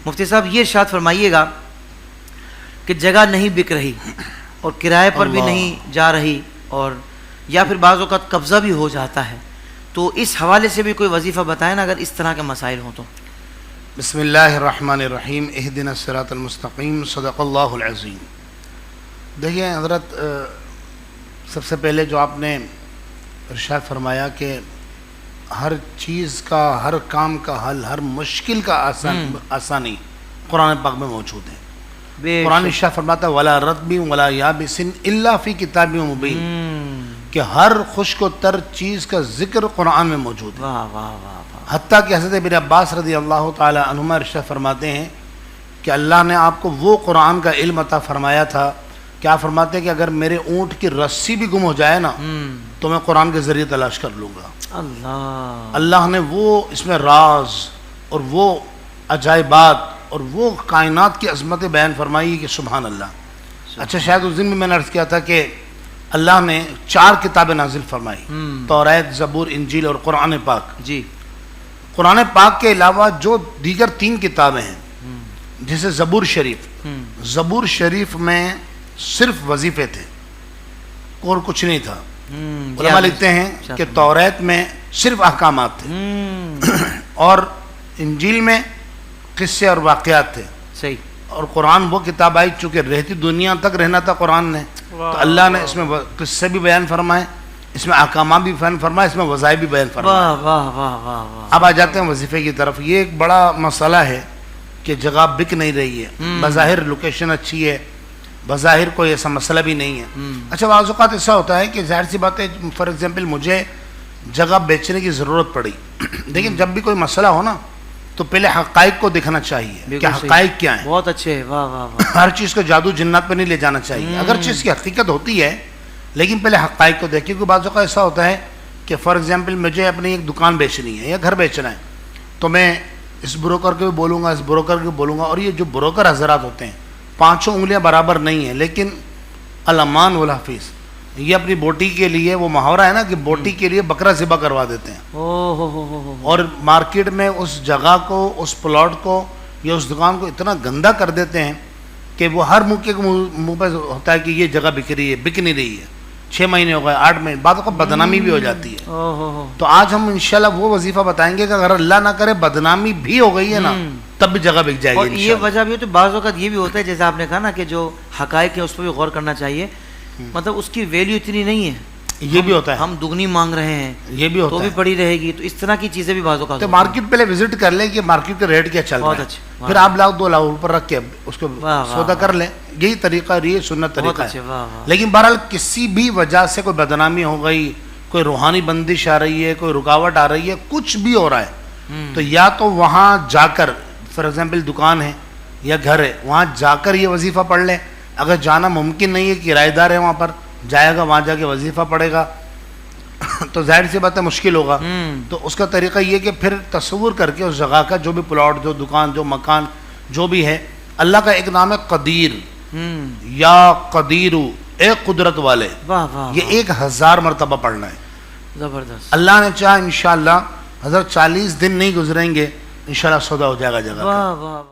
مفتی صاحب یہ ارشاد فرمائیے گا کہ جگہ نہیں بک رہی اور کرائے پر بھی نہیں جا رہی اور یا پھر بعض اوقات قبضہ بھی ہو جاتا ہے، تو اس حوالے سے بھی کوئی وظیفہ بتائیں نا اگر اس طرح کے مسائل ہوں تو۔ بسم اللہ الرحمن الرحیم، اہدنا الصراط المستقیم، صدق اللہ العظیم۔ دیکھیں حضرت، سب سے پہلے جو آپ نے ارشاد فرمایا کہ ہر چیز کا، ہر کام کا حل، ہر مشکل کا آسانی قرآن پاک میں موجود ہے۔ قرآن ارشاد فرماتا ہے وَلَا رَطْبٍ وَلَا يَابِسٍ إِلَّا فِي كِتَابٍ مُبِينٍ، کہ ہر خشک و تر چیز کا ذکر قرآن میں موجود ہے۔ واہ واہ واہ، حتیٰ کہ حضرت ابن عباس رضی اللہ تعالی عنہما ارشاد فرماتے ہیں کہ اللہ نے آپ کو وہ قرآن کا علم عطا فرمایا تھا، کیا فرماتے ہیں کہ اگر میرے اونٹ کی رسی بھی گم ہو جائے نا تو میں قرآن کے ذریعے تلاش کر لوں گا۔ اللہ نے وہ اس میں راز اور وہ عجائبات اور وہ کائنات کی عظمت بیان فرمائی کہ سبحان اللہ۔ اچھا، شاید اس دن بھی میں نے عرض کیا تھا کہ اللہ نے 4 کتابیں نازل فرمائی، توریت، زبور، انجیل اور قرآن پاک۔ جی، قرآن پاک کے علاوہ جو دیگر 3 کتابیں ہیں، جیسے زبور شریف میں صرف وظیفے تھے اور کچھ نہیں تھا۔ علماء لکھتے ہیں کہ توریت میں صرف احکامات تھے اور انجیل میں قصے اور واقعات تھے، صحیح، اور قرآن وہ کتاب آئی چونکہ رہتی دنیا تک رہنا تھا قرآن نے، تو اللہ نے اس میں قصے بھی بیان فرمائے، اس میں احکامات بھی بیان فرمائے، اس میں وظائف بھی بیان فرمائے۔ اب آ جاتے ہیں وظیفے کی طرف۔ یہ ایک بڑا مسئلہ ہے کہ جگہ بک نہیں رہی ہے، بظاہر لوکیشن اچھی ہے، بظاہر کوئی ایسا مسئلہ بھی نہیں ہے۔ اچھا، بعض اوقات ایسا ہوتا ہے کہ ظاہر سی بات ہے، فار ایگزامپل مجھے جگہ بیچنے کی ضرورت پڑی، لیکن جب بھی کوئی مسئلہ ہو نا تو پہلے حقائق کو دیکھنا چاہیے کہ حقائق کیا ہیں۔ بہت اچھے، واہ واہ واہ۔ ہر چیز کو جادو جنات پہ نہیں لے جانا چاہیے، اگر چیز کی حقیقت ہوتی ہے لیکن پہلے حقائق کو دیکھیں، کیونکہ بعض اوقات ایسا ہوتا ہے کہ فار ایگزامپل مجھے اپنی ایک دکان بیچنی ہے یا گھر بیچنا ہے، تو میں اس بروکر کے بھی بولوں گا، اس بروکر کے بھی بولوں گا، اور یہ جو بروکر حضرات ہوتے ہیں 5 انگلیاں برابر نہیں ہیں، لیکن الامان والحفیظ، یہ اپنی بوٹی کے لیے، وہ محاورہ ہے نا کہ بوٹی کے لیے بکرا ذبح کروا دیتے ہیں، اور مارکیٹ میں اس جگہ کو، اس پلاٹ کو یا اس دکان کو اتنا گندا کر دیتے ہیں کہ وہ ہر منہ پہ ہوتا ہے کہ یہ جگہ بک رہی ہے، بک نہیں رہی ہے، 6 مہینے ہو گئے، 8 مہینے بعد کو بدنامی بھی ہو جاتی ہے۔ تو آج ہم انشاءاللہ وہ وظیفہ بتائیں گے کہ اگر اللہ نہ کرے بدنامی بھی ہو گئی ہے نا تب بھی جگہ بک جائے گی۔ اور یہ وجہ بھی ہوتی ہے، بعض اوقات یہ بھی ہوتا ہے جیسے آپ نے کہا نا کہ جو حقائق ہے اس پہ بھی غور کرنا چاہیے، مطلب اس کی ویلیو اتنی نہیں ہے، یہ بھی ہوتا ہے، ہم دگنی مانگ رہے ہیں، یہ بھی ہوتا ہے، تو بھی پڑی رہے گی، تو اس طرح کی چیزیں بھی بعض اوقات۔ تو مارکیٹ پہلے وزٹ کر لیں کہ مارکیٹ کے ریٹ کیا چل رہا ہے، پھر آپ 1,00,000 2,00,000 اوپر رکھ کے اس کو سودا کر لیں، یہی طریقہ، یہ سنت طریقہ ہے۔ لیکن بہرحال کسی بھی وجہ سے کوئی بدنامی ہو گئی، کوئی روحانی بندش آ رہی ہے، کوئی رکاوٹ آ رہی ہے، کچھ بھی ہو رہا ہے، تو یا تو وہاں جا کر، فار ایگزامپل دکان ہے یا گھر ہے، وہاں جا کر یہ وظیفہ پڑھ لیں۔ اگر جانا ممکن نہیں ہے، کرایہ دار ہے وہاں پر، جائے گا وہاں جا کے وظیفہ پڑھے گا تو ظاہر سی بات ہے مشکل ہوگا، تو اس کا طریقہ یہ کہ پھر تصور کر کے اس جگہ کا جو بھی پلاٹ، جو دکان، جو مکان جو بھی ہے، اللہ کا ایک نام ہے قدیر، یا قدیرو، اے قدرت والے، یہ 1000 مرتبہ پڑھنا ہے۔ زبردست، اللہ نے چاہا انشاءاللہ حضرت 40 دن نہیں گزریں گے، انشاءاللہ سودا ہو جائے گا جگہ کا۔